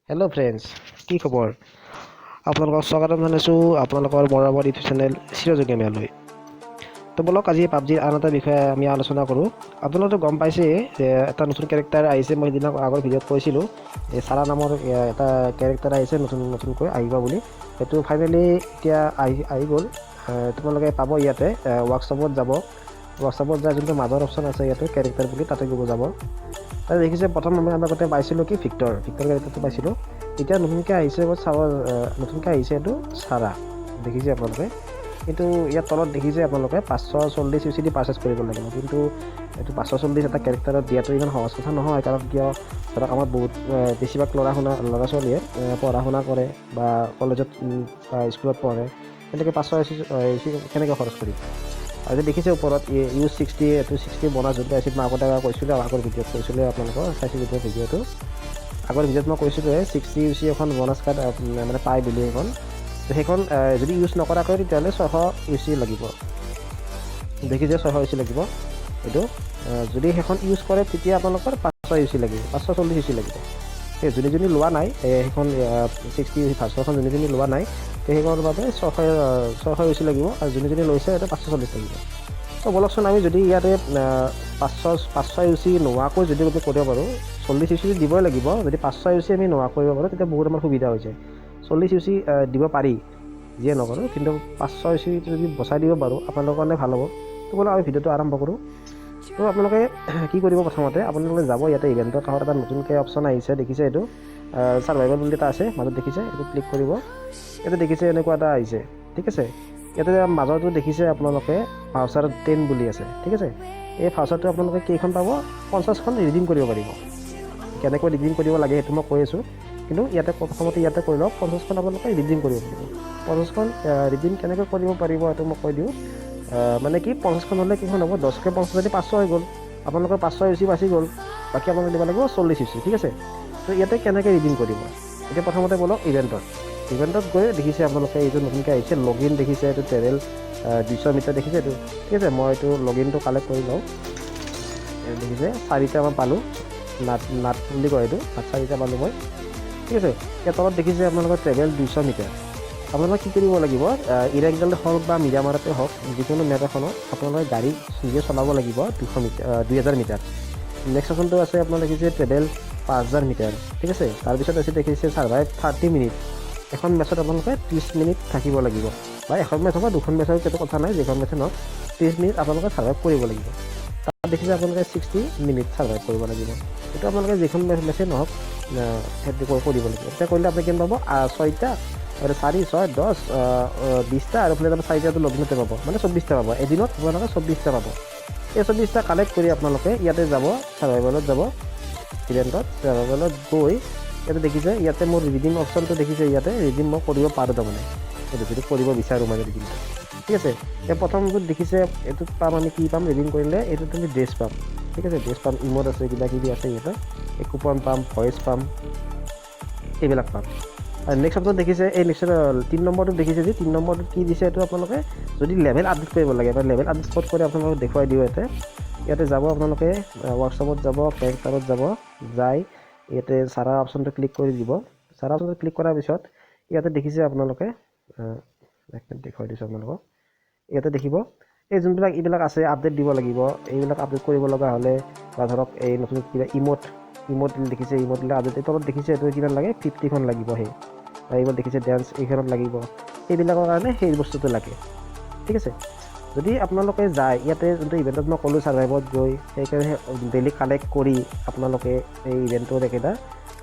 Hello' friends, কি খবৰ? আপোনালোকক স্বাগতম জনাইছোঁ আপোনালোকৰ মৰমৰ ইউটিউব চেনেল চিৰযুগী মেললৈ। তো বলক আজি পাবজিৰ আন এটা বিষয়ে আমি আলোচনা কৰোঁ। আপোনালোকে গম পাইছে যে এটা নতুন কেৰেক্টাৰ আহিছে। মই সেইদিনা আগৰ ভিডিঅ'ত কৈছিলোঁ যে চাৰা নামৰ এটা কেৰেক্টাৰ আহিছে নতুনকৈ আহিব বুলি। সেইটো ফাইনেলি এতিয়া আহি গ'ল। তোমালোকে পাব ইয়াতে ৱৰ্কশ্বপত যাব। ৱৰ্কশ্বপত যায় যোনটো মাজৰ অপশ্যন আছে ইয়াতে কেৰেক্টাৰ বুলি তাতে গৈ যাব। তাতে দেখিছে প্ৰথম আমি আগতে পাইছিলোঁ কি ভিক্টৰ কেৰেক্টাৰটো পাইছিলোঁ। এতিয়া নতুনকৈ আহিছে নতুনকৈ আহিছে এইটো চাৰা। দেখিছে আপোনালোকে, কিন্তু ইয়াৰ তলত দেখিছে আপোনালোকে 540 UCD পাৰ্চেছ কৰিব লাগিব। কিন্তু এইটো 540 এটা কেৰেক্টাৰত দিয়াটো ইমান সহজ কথা নহয়। কাৰণ কিয় ধৰক আমাৰ বহুত বেছিভাগ ল'ৰা ছোৱালীয়ে পঢ়া শুনা কৰে বা কলেজত বা স্কুলত পঢ়ে। তেনেকৈ 540 কেনেকৈ খৰচ কৰিব? আৰু দেখিছে ওপৰত U60 এইটো 60 বনাছ যোনটো আছিল। মই আগতে কৈছিলোঁ, আগৰ ভিডিঅ'ত কৈছিলোঁ আপোনালোকক, চাইছিলোঁ ভিডিঅ'টো। আগৰ ভিডিঅ'ত মই কৈছিলোঁ 60 UC এখন বনাছ কাৰ্ড মানে পায় বুলি এখন। সেইখন যদি ইউজ নকৰাকৈ তেতিয়াহ'লে 600 UC লাগিব। দেখিছে 600 UC লাগিব। এইটো যদি সেইখন ইউজ কৰে তেতিয়া আপোনালোকৰ 500 UC লাগিব, 540 UC লাগিব। সেই যোনে লোৱা নাই সেইখন 60 UC ভাৰ্চনখন যোনে লোৱা নাই সেইখনৰ বাবে 600 UC লাগিব। আৰু যোনে লৈছে সেইটো 540 লাগিব। তো বলকচোন আমি যদি ইয়াতে 500 UC নোহোৱাকৈ যদি আমি কৰিব পাৰোঁ, 40 UC দিবই লাগিব। যদি 500 UC আমি নোহোৱা কৰিব পাৰোঁ তেতিয়া বহুত আমাৰ সুবিধা হৈছে। 40 UC দিব পাৰি যিয়ে নকৰোঁ, কিন্তু 500 UC যদি বচাই দিব পাৰোঁ আপোনালোকৰ কাৰণে ভাল হ'ব। তো বলক আমি ভিডিঅ'টো আৰম্ভ কৰোঁ। তো আপোনালোকে কি কৰিব, প্ৰথমতে আপোনালোকে যাব ইয়াতে ইভেণ্টৰ কাষত এটা নতুনকৈ অপশ্যন আহিছে। দেখিছে এইটো ছাৰ্ভাইভেল বুলি এটা আছে মাজত, দেখিছে এইটো ক্লিক কৰিব। ইয়াতে দেখিছে এনেকুৱা এটা আহিছে, ঠিক আছে। ইয়াতে মাজৰটো দেখিছে আপোনালোকে ভাউচাৰ 10 বুলি আছে, ঠিক আছে। এই ভাউচাৰটো আপোনালোকে কেইখন পাব? 50খন ৰিডিম কৰিব পাৰিব। কেনেকৈ ৰিডিম কৰিব লাগে সেইটো মই কৈ আছোঁ, কিন্তু প্ৰথমতে ইয়াতে কৰি লওক। 50খন আপোনালোকে ৰিডিম কৰিব পাৰিব। 50খন ৰিডিম কেনেকৈ কৰিব পাৰিব সেইটো মই কৈ দিওঁ। মানে কি 50খন হ'লে কিমান হ'ব? 10কে 50 যদি 500 হৈ গ'ল, আপোনালোকৰ 500 UC বাচি গ'ল। বাকী আপোনালোকে দিব লাগিব 40 UC, ঠিক আছে। তো ইয়াতে কেনেকৈ ৰিডিম কৰিব? এতিয়া প্ৰথমতে বলক ইভেণ্টত গৈ দেখিছে আপোনালোকে এইটো নতুনকৈ আহিছে লগ ইন। দেখিছে এইটো ট্ৰেভেল 200 মিটাৰ, দেখিছে এইটো, ঠিক আছে। মই এইটো লগ ইনটো কালেক্ট কৰি লওঁ। দেখিছে 4টা মই পালোঁ, নাট বুলি কয় এইটো, 4টা পালোঁ মই, ঠিক আছে। ইয়াৰ তলত দেখিছে আপোনালোকৰ ট্ৰেভেল 200 মিটাৰ। আপোনালোকে কি কৰিব লাগিব? ইৰেংডালে হওক বা মিৰামাৰতে হওক, যিকোনো মেপ এখনত আপোনালোকে গাড়ী নিজে চলাব লাগিব 2000 মিটাৰ। নেক্সট অপশ্যনটো আছে আপোনাৰ দেখিছে ট্ৰেভেল 5000 মিটাৰ, ঠিক আছে। তাৰপিছত আছে দেখিছে ছাৰ্ভাইভ 30 মিনিট। এখন মেচত আপোনালোকে 30 মিনিট থাকিব লাগিব, বা এখন মেচ হ'ব, দুখন মেচৰ সেইটো কথা নাই, যিখন মেচে নহওক 30 মিনিট আপোনালোকে ছাৰ্ভাইভ কৰিব লাগিব। তাত দেখিছে আপোনালোকে 60 মিনিট ছাৰ্ভাইভ কৰিব লাগিব। সেইটো আপোনালোকে যিখন মেচে নহওক সেইটো কৰিব লাগিব। এতিয়া কৰিলে আপুনি কিমান পাব? 6টা আৰু 4, 6, 10, 20টা আৰু ফালে 4টাটো লগিনতে পাব, মানে 24টা পাব। এদিনত আপোনালোকে 24টা পাব। এই 24টা কালেক্ট কৰি আপোনালোকে ইয়াতে যাব, ছাৰ্ভাইভেলত যাব। ছাৰ্ভাইভেলত গৈ ইয়াতে দেখিছে, ইয়াতে মোৰ ৰিডিম অপশ্যনটো দেখিছে। ইয়াতে ৰিডিম মই কৰিব পাৰোঁ, তাৰমানে এইটো যদি কৰিব বিচাৰোঁ মানে ৰিডিমটো, ঠিক আছে। এতিয়া প্ৰথমটোত দেখিছে এইটোত পাম আমি কি পাম? ৰিডিম কৰিলে এইটোত আমি ড্ৰেছ পাম, ঠিক আছে। ড্ৰেছ পাম, ইমোট আছে, কিবা কিবি আছে ইয়াতে, এই কুপন পাম, ভইচ পাম, এইবিলাক পাম। আৰু নেক্সট অপশ্যন দেখিছে এই নেক্সট 3 নম্বৰটোত দেখিছে যে 3 নম্বৰটোত কি দিছে? এইটো আপোনালোকে যদি লেভেল আপডেট কৰিব লাগে বা লেভেল আপডেট ক'ত কৰি আপোনালোকক দেখুৱাই দিওঁ। ইয়াতে যাব আপোনালোকে, ৱৰ্কশ্বপত যাব, কেৰেক্টাৰত যাব, যাই ইয়াতে চাৰা অপশ্যনটো ক্লিক কৰি দিব। চাৰা অপশ্যনটো ক্লিক কৰাৰ পিছত ইয়াতে দেখিছে আপোনালোকে, দেখুৱাই দিছোঁ আপোনালোকক। ইয়াতে দেখিব এই যোনবিলাক এইবিলাক আছে আপডেট দিব লাগিব। এইবিলাক আপডেট কৰিব লগা হ'লে বা ধৰক এই নতুন কিবা ইমোট দেখিছে, ইমোট দিলে আপডেট তলত দেখিছে এইটো কিমান লাগে? 50খন লাগিব। এইবোৰ দেখিছে ডেন্স এইখনত লাগিব। এইবিলাকৰ কাৰণে সেই বস্তুটো লাগে, ঠিক আছে। যদি আপোনালোকে যায় ইয়াতে যোনটো ইভেণ্টত মই ক'লোঁ ছাৰ্ভাইভত গৈ, সেইকাৰণে ডেইলি কালেক্ট কৰি আপোনালোকে এই ইভেণ্টৰ একেটা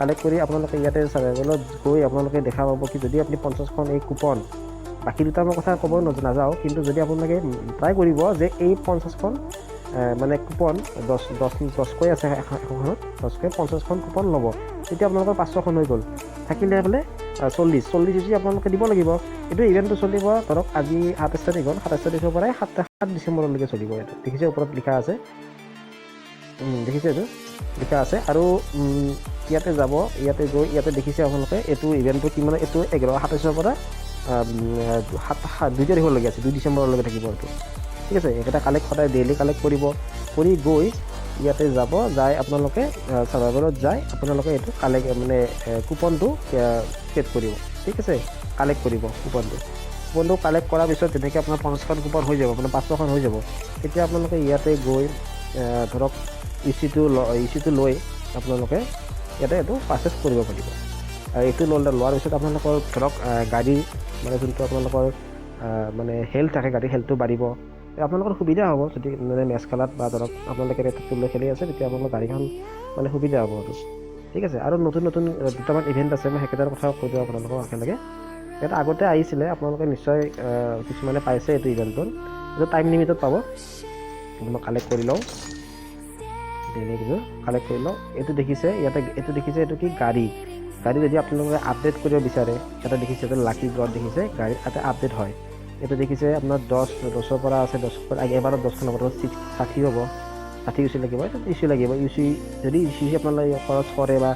কালেক্ট কৰি আপোনালোকে ইয়াতে ছাৰ্ভাইভেলত গৈ আপোনালোকে দেখা পাব কি যদি আপুনি 50খন এই কুপন, বাকী দুটা মই কথা ক'ব নাযাওঁ, কিন্তু যদি আপোনালোকে ট্ৰাই কৰিব যে এই 50খন মানে কুপন 10কৈ আছে এখনত, 10কৈ 50খন কুপন ল'ব, তেতিয়া আপোনালোকৰ 500খন হৈ গ'ল। থাকিলে বোলে 40 UC আপোনালোকে দিব লাগিব। এইটো ইভেণ্টটো চলিব ধৰক আজি 27 তাৰিখ হ'ল, 27 তাৰিখৰ পৰাই 7 ডিচেম্বৰলৈকে চলিব। এইটো দেখিছে ওপৰত লিখা আছে, দেখিছে এইটো লিখা আছে। আৰু ইয়াতে যাব, ইয়াতে গৈ ইয়াতে দেখিছে আপোনালোকে এইটো ইভেণ্টটো কিমান? এইটো 11/27 পৰা 2 তাৰিখলৈকে আছে, 2 ডিচেম্বৰলৈকে থাকিব এইটো, ঠিক আছে। এইকেইটা কালেক্ট সদায় ডেইলি কালেক্ট কৰিব, কৰি গৈ ইয়াতে যাব যাই আপোনালোকে সাৰ্ভাৰত যাই আপোনালোকে এইটো কালেক্ট মানে কুপনটো চেট কৰিব ঠিক আছে কালেক্ট কৰিব কুপনটো কালেক্ট কৰাৰ পিছত যেনেকৈ আপোনাৰ 50খন কুপন হৈ যাব আপোনাৰ 500খন হৈ যাব তেতিয়া আপোনালোকে ইয়াতে গৈ ধৰক ইচিটো লৈ আপোনালোকে ইয়াতে এইটো পাৰচেছ কৰিব পাৰিব আৰু এইটো লোৱাৰ পিছত আপোনালোকৰ ধৰক গাড়ী মানে যোনটো আপোনালোকৰ মানে হেল্থ থাকে গাড়ী হেল্থটো বাঢ়িব আপোনালোকৰ সুবিধা হ'ব যদি মানে মেচ খেলাত বা ধৰক আপোনালোকে ৰেটটো খেলি আছে তেতিয়া আপোনালোকৰ গাড়ীখন মানে সুবিধা হ'ব আৰু ঠিক আছে আৰু নতুন দুটামান ইভেণ্ট আছে মই সেইকেইটাৰ কথা কৈ দিওঁ আপোনালোকক একেলগে এটা আগতে আহিছিলে আপোনালোকে নিশ্চয় কিছুমানে পাইছে এইটো ইভেণ্টত এইটো টাইম লিমিটত পাব মই কালেক্ট কৰি লওঁ কালেক্ট কৰি লওঁ এইটো দেখিছে ইয়াতে এইটো কি গাড়ী যদি আপোনালোকে আপডেট কৰিব বিচাৰে এটা দেখিছে এইটো লাকি ড্ৰত দেখিছে গাড়ী তাতে আপডেট হয় এইটো দেখিছে আপোনাৰ 10ৰ পৰা আছে 10 এবাৰত 10খন হ'ব 60 হ'ব 60 ইউচি লাগিব এইটো ইউচি লাগিব যদি ইউচি আপোনালোকে খৰচ কৰে বা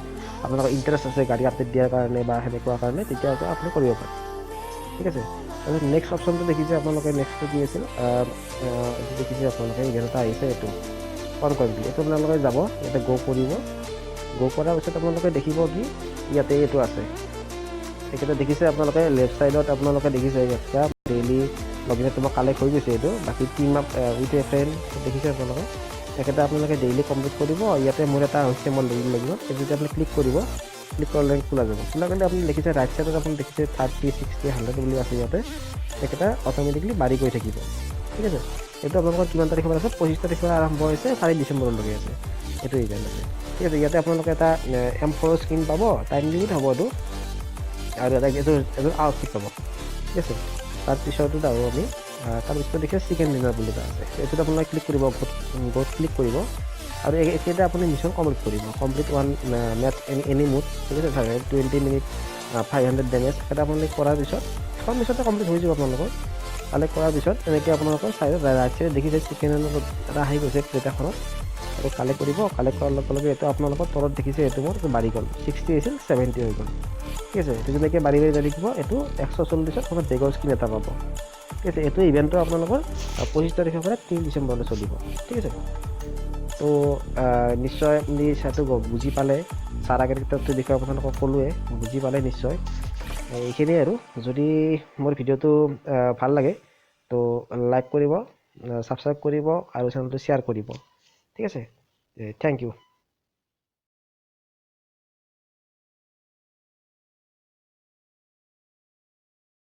আপোনালোকৰ ইণ্টাৰেষ্ট আছে গাড়ী আপডেট দিয়াৰ কাৰণে বা সেনেকুৱা কাৰণে তেতিয়া আপুনি কৰিব পাৰে ঠিক আছে তাৰপিছত নেক্সট অপশ্যনটো দেখিছে আপোনালোকে নেক্সটটো কি আছিল এইটো দেখিছে আপোনালোকে ইভেণ্ট এটা আহিছে এইটো অন কৰি দিলে এইটো আপোনালোকে যাব ইয়াতে গ' কৰাৰ পিছত আপোনালোকে দেখিব কি ইয়াতে এইটো আছে এইকেইটা দেখিছে আপোনালোকে লেফ্ট ছাইডত আপোনালোকে দেখিছে ইয়াতে ডেইলি লগিনত তোমাৰ কালেক্ট হৈ গৈছে এইটো বাকী team up with a friend দেখিছে আপোনালোকে একেটা আপোনালোকে ডেইলি কমপ্লিট কৰিব ইয়াতে মোৰ এটা হৈছে মই ডেইলি লাগিব এইটো যদি আপুনি ক্লিক কৰিলে খোলা যাব খোলাৰ কাৰণে আপুনি দেখিছে ৰাইট ছাইডত আপুনি দেখিছে 30 60 100 বুলি আছে ইয়াতে একেটা অট'মেটিকলি বাঢ়ি গৈ থাকিব ঠিক আছে এইটো আপোনালোকৰ কিমান তাৰিখৰ পৰা আছে 25 তাৰিখৰ পৰা আৰম্ভ হৈছে 4 ডিচেম্বৰলৈকে আছে এইটো ইভেণ্ট আছে ঠিক আছে ইয়াতে আপোনালোকে এটা M4 স্ক্ৰীন পাব টাইম লিমিট হ'ব এইটো আৰু এইটো আউটফিট পাব ঠিক আছে তাৰপিছতো আৰু আমি তাৰপিছত দেখিছে চিকেন ডিনাৰ বুলি এটা আছে এইটোত আপোনালোকে ক্লিক কৰিব গ'ত ক্লিক কৰিব আৰু এইকেইটা আপুনি মিছন কমপ্লিট ওৱান মেথ এনি মুড ঠিক আছে 20 মিনিট 500 ডেমেজ এটা আপোনালোকে কৰাৰ পিছত এখন মিছতে কমপ্লিট হৈ যাব আপোনালোকৰ কালেক্ট কৰাৰ পিছত এনেকৈ আপোনালোকৰ চাইডত ৰাইট চাইডে দেখিছে চিকেনৰ এটা আহি গৈছে প্লেট এখনত এইটো কালেক্ট কৰাৰ লগে লগে এইটো আপোনালোকৰ তলত দেখিছে এইটো মোৰ বাঢ়ি গ'ল 60 আছিল 70 হৈ গ'ল ঠিক আছে এইটো যেনেকৈ বাঢ়ি যাই থাকিব এইটো 140ত আপোনাৰ বেগৰ স্ক্ৰীন এটা পাব ঠিক আছে এইটো ইভেণ্টটো আপোনালোকৰ 25 তাৰিখৰ পৰা 3 ডিচেম্বৰলৈ চলিব ঠিক আছে তো নিশ্চয় আপুনি চাইটো বুজি পালে চাৰ আগেৰিটাৰটোৰ বিষয়ে আপোনালোকক ক'লোৱে বুজি পালে নিশ্চয় এইখিনিয়ে আৰু যদি মোৰ ভিডিঅ'টো ভাল লাগে তো লাইক কৰিব ছাবস্ক্ৰাইব কৰিব আৰু চেনেলটো শ্বেয়াৰ কৰিব ঠিক আছে থেংক ইউ